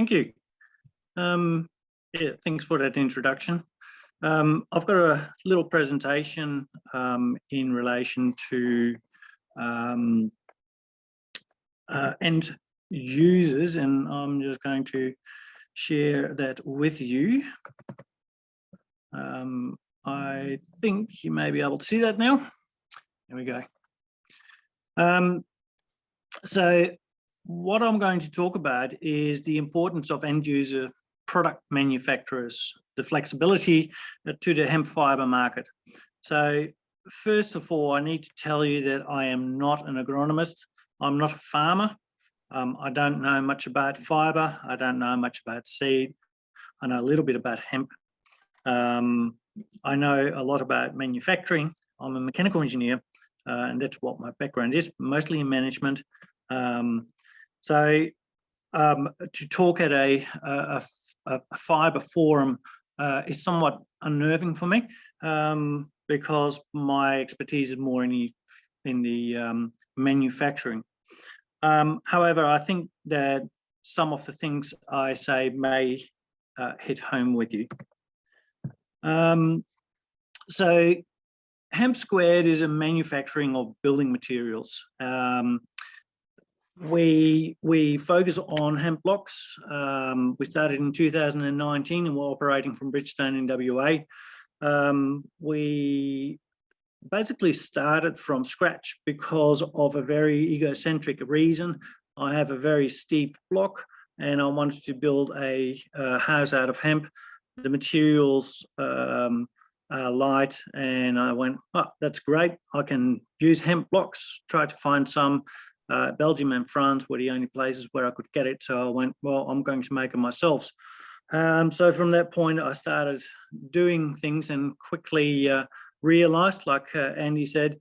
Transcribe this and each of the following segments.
Thank you. Yeah, thanks for that introduction. I've got a little presentation in relation to end users, and I'm just going to share that with you. I think you may be able to see that now. There we go. So what I'm going to talk about is the importance of end user product manufacturers, the flexibility to the hemp fibre market. So first of all, I need to tell you that I am not an agronomist. I'm not a farmer. I don't know much about fibre. I don't know much about seed. I know a little bit about hemp. I know a lot about manufacturing. I'm a mechanical engineer, and that's what my background is, mostly in management. To talk at a fibre forum is somewhat unnerving for me, because my expertise is more in the manufacturing. However, I think that some of the things I say may hit home with you. So Hemp Squared is a manufacturing of building materials. We focus on hemp blocks. We started in 2019 and we're operating from Bridgestone in WA. We basically started from scratch because of a very egocentric reason. I have a very steep block and I wanted to build a house out of hemp. The materials are light, and I went, oh, that's great. I can use hemp blocks, try to find some. Belgium and France were the only places where I could get it. So I went, well, I'm going to make it myself. So from that point, I started doing things and quickly realized, like Andy said,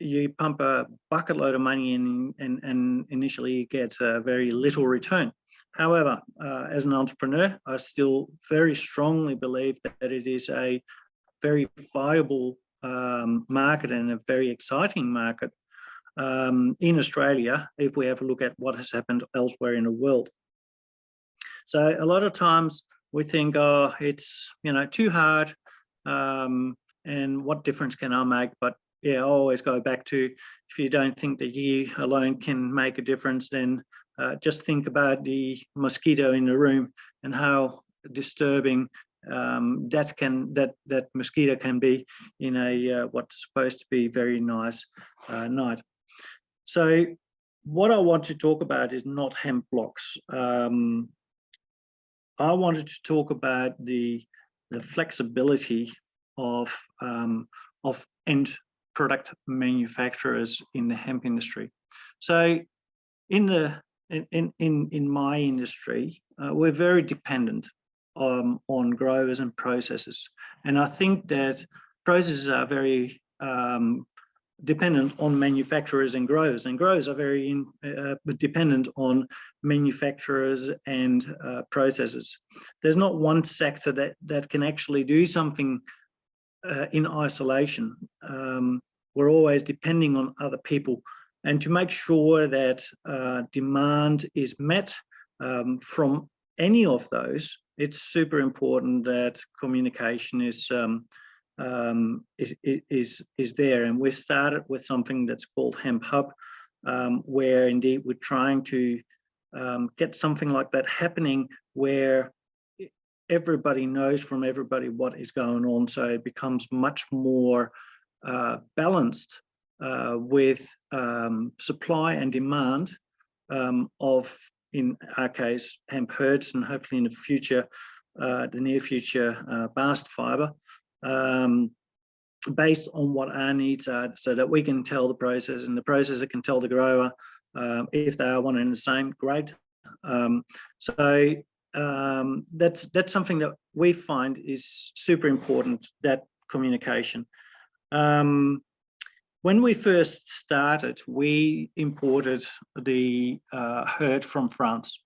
you pump a bucket load of money in and initially you get very little return. However, as an entrepreneur, I still very strongly believe that it is a very viable market and a very exciting market in Australia, if we have a look at what has happened elsewhere in the world. So a lot of times we think, oh, it's too hard, and what difference can I make? But yeah, I always go back to, if you don't think that you alone can make a difference, then just think about the mosquito in the room and how disturbing that mosquito can be in a what's supposed to be very nice night. So what I want to talk about is not hemp blocks. I wanted to talk about the flexibility of end product manufacturers in the hemp industry. So in my industry, we're very dependent on growers and processors, and I think that processors are very dependent on manufacturers and growers are very dependent on manufacturers and processors. There's not one sector that can actually do something in isolation. We're always depending on other people, and to make sure that demand is met from any of those, it's super important that communication is there. And we started with something that's called Hemp Hub, where indeed we're trying to get something like that happening, where everybody knows from everybody what is going on, so it becomes much more balanced with supply and demand of, in our case, hemp herds, and hopefully in the future, the near future, bast fibre, based on what our needs are, so that we can tell the processor and the processor can tell the grower if they are one and the same. Great. That's something that we find is super important, that communication. When we first started, we imported the herd from France.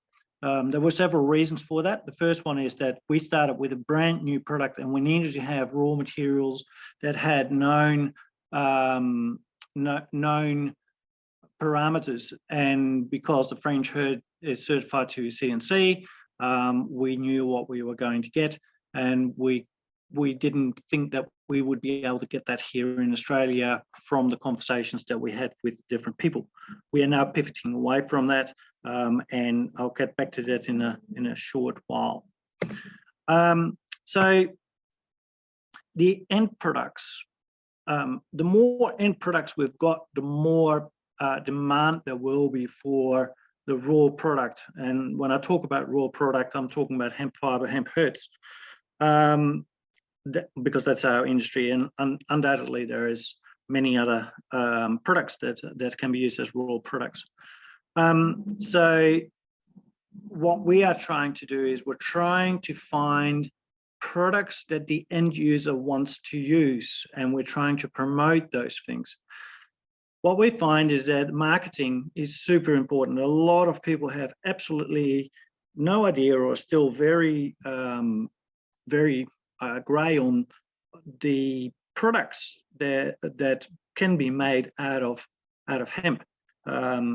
There were several reasons for that. The first one is that we started with a brand new product, and we needed to have raw materials that had known parameters, and because the French herd is certified to CNC, we knew what we were going to get, and we didn't think that we would be able to get that here in Australia from the conversations that we had with different people. We are now pivoting away from that, and I'll get back to that in a short while. So the end products, the more end products we've got, the more demand there will be for the raw product. And when I talk about raw product, I'm talking about hemp fibre, hemp hurts, because that's our industry. And undoubtedly, there is many other products that can be used as raw products. So what we are trying to do is we're trying to find products that the end user wants to use, and we're trying to promote those things. What we find is that marketing is super important. A lot of people have absolutely no idea, or still very, very grey on the products that can be made out of hemp.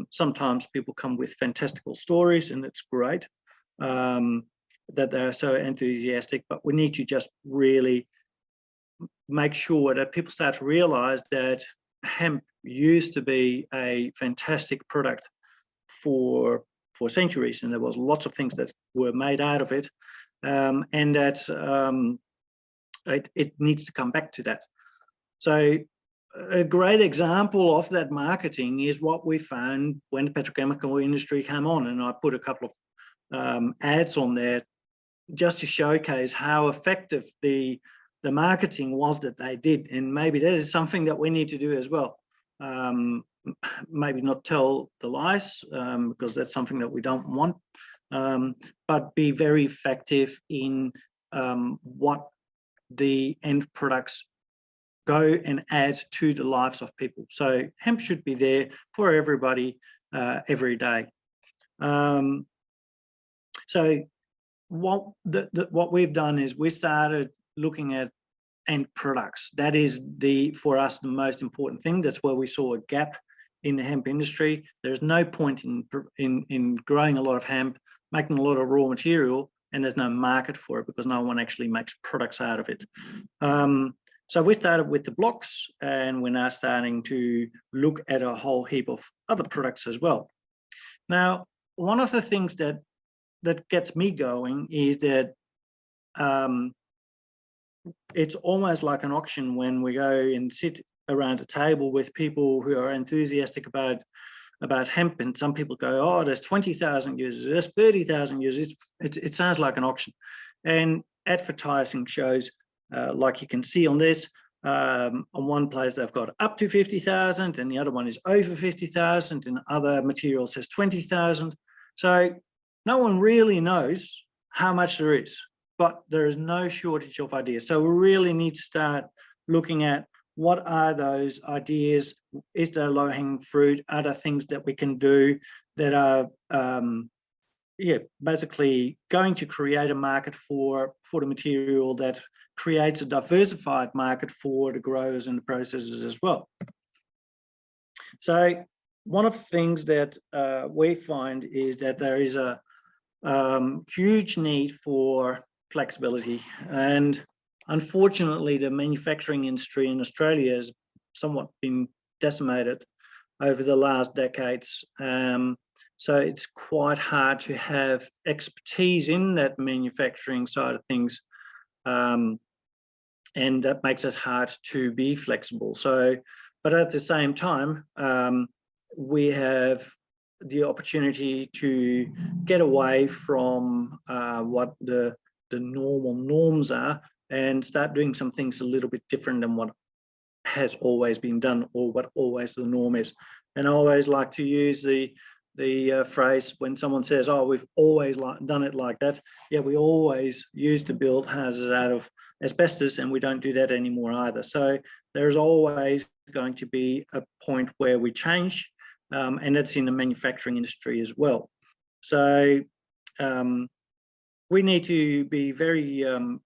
Sometimes people come with fantastical stories, and it's great that they're so enthusiastic, but we need to just really make sure that people start to realize that hemp used to be a fantastic product for centuries, and there was lots of things that were made out of it, and that it needs to come back to that. So a great example of that marketing is what we found when the petrochemical industry came on, and I put a couple of ads on there just to showcase how effective the marketing was that they did. And maybe that is something that we need to do as well. Maybe not tell the lies, because that's something that we don't want, but be very effective in what the end products go and add to the lives of people. So hemp should be there for everybody every day. So what we've done is we started looking at end products. That is for us the most important thing. That's where we saw a gap in the hemp industry. There's no point in growing a lot of hemp, making a lot of raw material, and there's no market for it because no one actually makes products out of it. So we started with the blocks, and we're now starting to look at a whole heap of other products as well. Now, one of the things that gets me going is that it's almost like an auction when we go and sit around a table with people who are enthusiastic about hemp, and some people go, oh, there's 20,000 users, there's 30,000 users. It sounds like an auction. And advertising shows, like you can see on this, on one place they've got up to 50,000, and the other one is over 50,000, and other material says 20,000. So no one really knows how much there is, but there is no shortage of ideas. So we really need to start looking at what are those ideas. Is there low-hanging fruit? Are there things that we can do that are basically going to create a market for the material that creates a diversified market for the growers and the processors as well. So one of the things that we find is that there is a huge need for flexibility, and unfortunately the manufacturing industry in Australia has somewhat been decimated over the last decades. So it's quite hard to have expertise in that manufacturing side of things, and that makes it hard to be flexible. So, but at the same time, we have the opportunity to get away from what the normal norms are and start doing some things a little bit different than what has always been done or what always the norm is. And I always like to use the phrase when someone says, oh, we've always done it like that. Yeah, we always used to build houses out of asbestos, and we don't do that anymore either. So there's always going to be a point where we change, and that's in the manufacturing industry as well. So we need to be very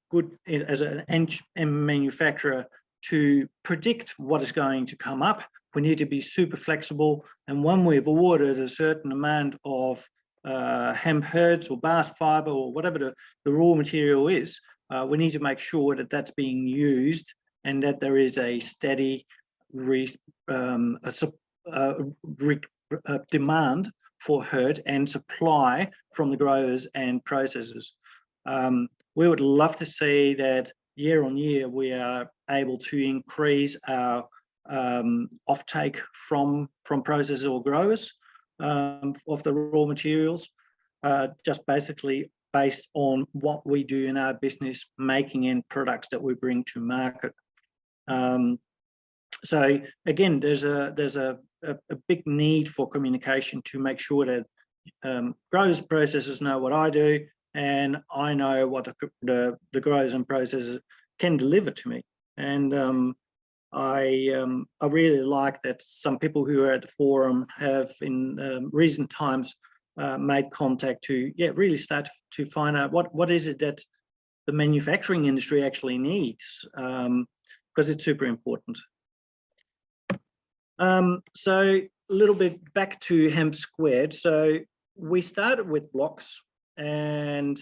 good as an end manufacturer to predict what is going to come up we need to be super flexible. And when we've ordered a certain amount of hemp herds or bast fibre or whatever the raw material is, we need to make sure that that's being used and that there is a steady demand for herd and supply from the growers and processors. We would love to see that year on year we are able to increase our offtake from processors or growers of the raw materials, just basically based on what we do in our business, making end products that we bring to market. So again, there's a big need for communication to make sure that growers, processors know what I do, and I know what the growers and processors can deliver to me. And I really like that some people who are at the forum have in recent times made contact to really start to find out what is it that the manufacturing industry actually needs, because it's super important. So a little bit back to Hemp Squared. So we started with blocks, and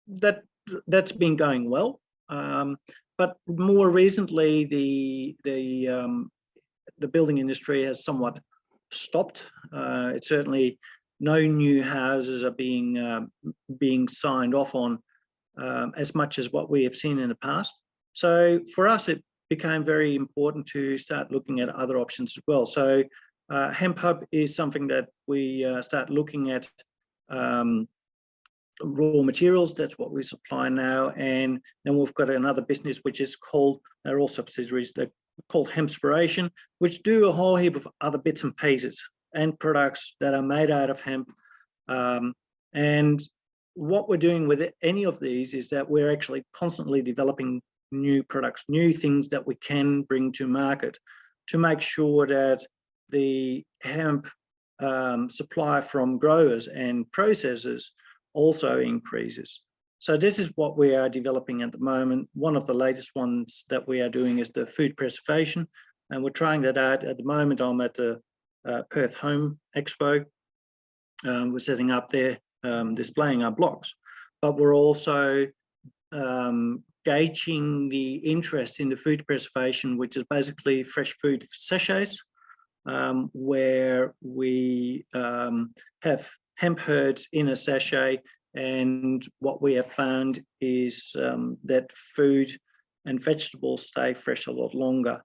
that's been going well. But more recently, the building industry has somewhat stopped. It's certainly no new houses are being signed off on as much as what we have seen in the past. So for us, it became very important to start looking at other options as well. So Hemp Hub is something that we start looking at raw materials. That's what we supply now. And then we've got another business which is called, they're all subsidiaries, they're called Hempspiration, which do a whole heap of other bits and pieces and products that are made out of hemp. And what we're doing with any of these is that we're actually constantly developing new products, new things that we can bring to market to make sure that the hemp supply from growers and processors also increases. So this is what we are developing at the moment. One of the latest ones that we are doing is the food preservation, and we're trying that out at the moment. I'm at the Perth Home Expo. We're setting up there, displaying our blocks, but we're also gauging the interest in the food preservation, which is basically fresh food sachets, where we have hemp herds in a sachet. And what we have found is that food and vegetables stay fresh a lot longer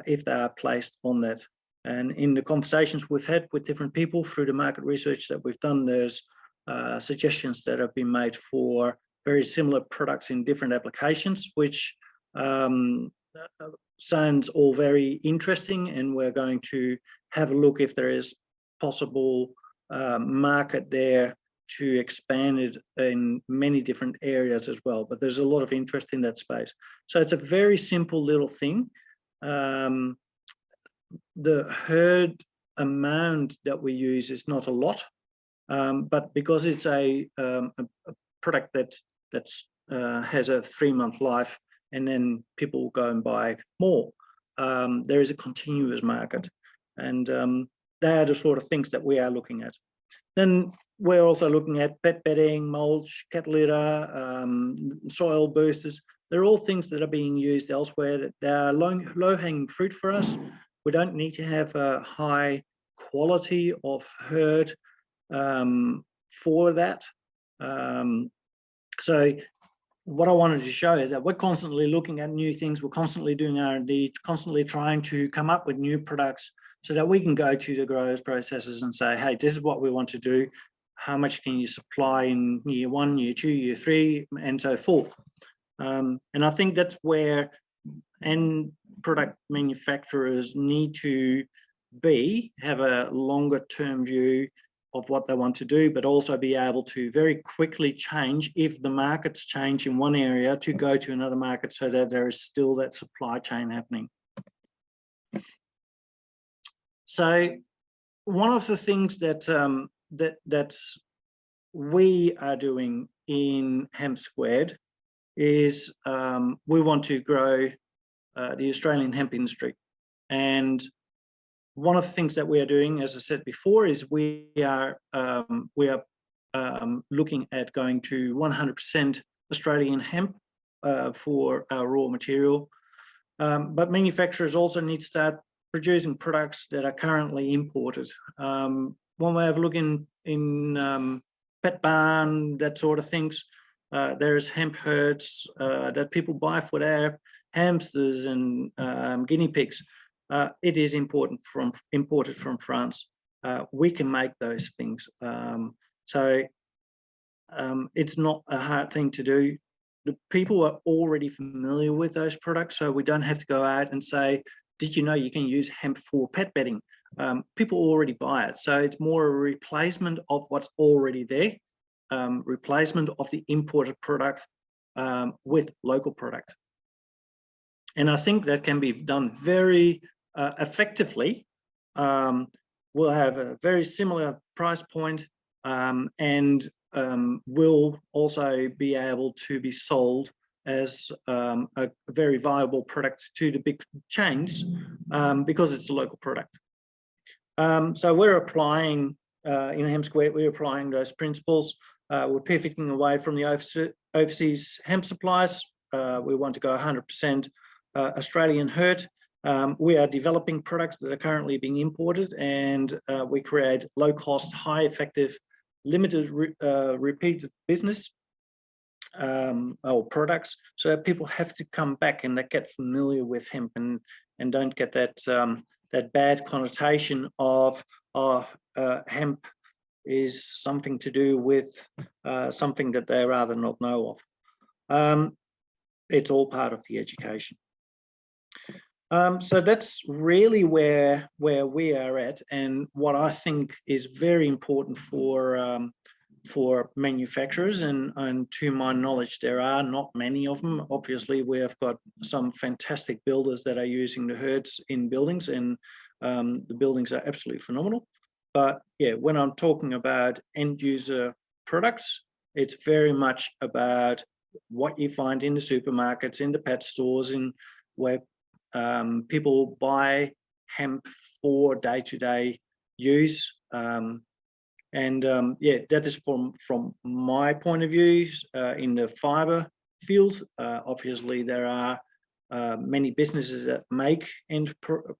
if they are placed on that. And in the conversations we've had with different people through the market research that we've done, there's suggestions that have been made for very similar products in different applications, which sounds all very interesting. And we're going to have a look if there is possible market there to expand it in many different areas as well. But there's a lot of interest in that space. So it's a very simple little thing. The herd amount that we use is not a lot, but because it's a product that has a 3-month life, and then people will go and buy more, there is a continuous market. And they are the sort of things that we are looking at. Then we're also looking at pet bedding, mulch, cat litter, soil boosters. They're all things that are being used elsewhere. They are low-hanging fruit for us. We don't need to have a high quality of herd for that. So what I wanted to show is that we're constantly looking at new things. We're constantly doing R&D, constantly trying to come up with new products so that we can go to the growers, processors and say, hey, this is what we want to do. How much can you supply in year 1, year 2, year 3, and so forth. And I think that's where end product manufacturers need to have a longer term view of what they want to do, but also be able to very quickly change if the markets change in one area to go to another market, so that there is still that supply chain happening. So one of the things that that we are doing in Hemp Squared is we want to grow the Australian hemp industry. And one of the things that we are doing, as I said before, is we are looking at going to 100% Australian hemp for our raw material. But manufacturers also need to start producing products that are currently imported. One way of looking in pet barn, that sort of things, there's hemp herds that people buy for their hamsters and guinea pigs. It is imported from France. We can make those things. It's not a hard thing to do. The people are already familiar with those products, so we don't have to go out and say, did you know you can use hemp for pet bedding? People already buy it. So it's more a replacement of what's already there, replacement of the imported product with local product. And I think that can be done very effectively. We'll have a very similar price point and will also be able to be sold as a very viable product to the big chains because it's a local product. So we're applying, in Hemp Square, we're applying those principles. We're pivoting away from the overseas hemp supplies. We want to go 100% Australian herd. We are developing products that are currently being imported, and we create low-cost, high-effective, limited repeated business or products, so that people have to come back and they get familiar with hemp and don't get that that bad connotation of hemp is something to do with something that they rather not know of. It's all part of the education. So that's really where we are at, and what I think is very important for manufacturers, and to my knowledge, there are not many of them. Obviously, we have got some fantastic builders that are using the herds in buildings, and the buildings are absolutely phenomenal. But yeah, when I'm talking about end user products, it's very much about what you find in the supermarkets, in the pet stores, in where people buy hemp for day-to-day use. Yeah, that is from my point of view in the fibre field. Obviously, there are many businesses that make end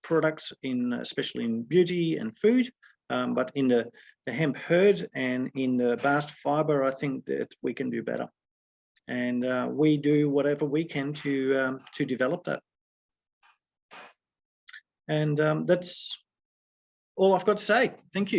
products, especially in beauty and food. But in the hemp herd and in the bast fibre, I think that we can do better, and we do whatever we can to develop that. And that's all I've got to say. Thank you.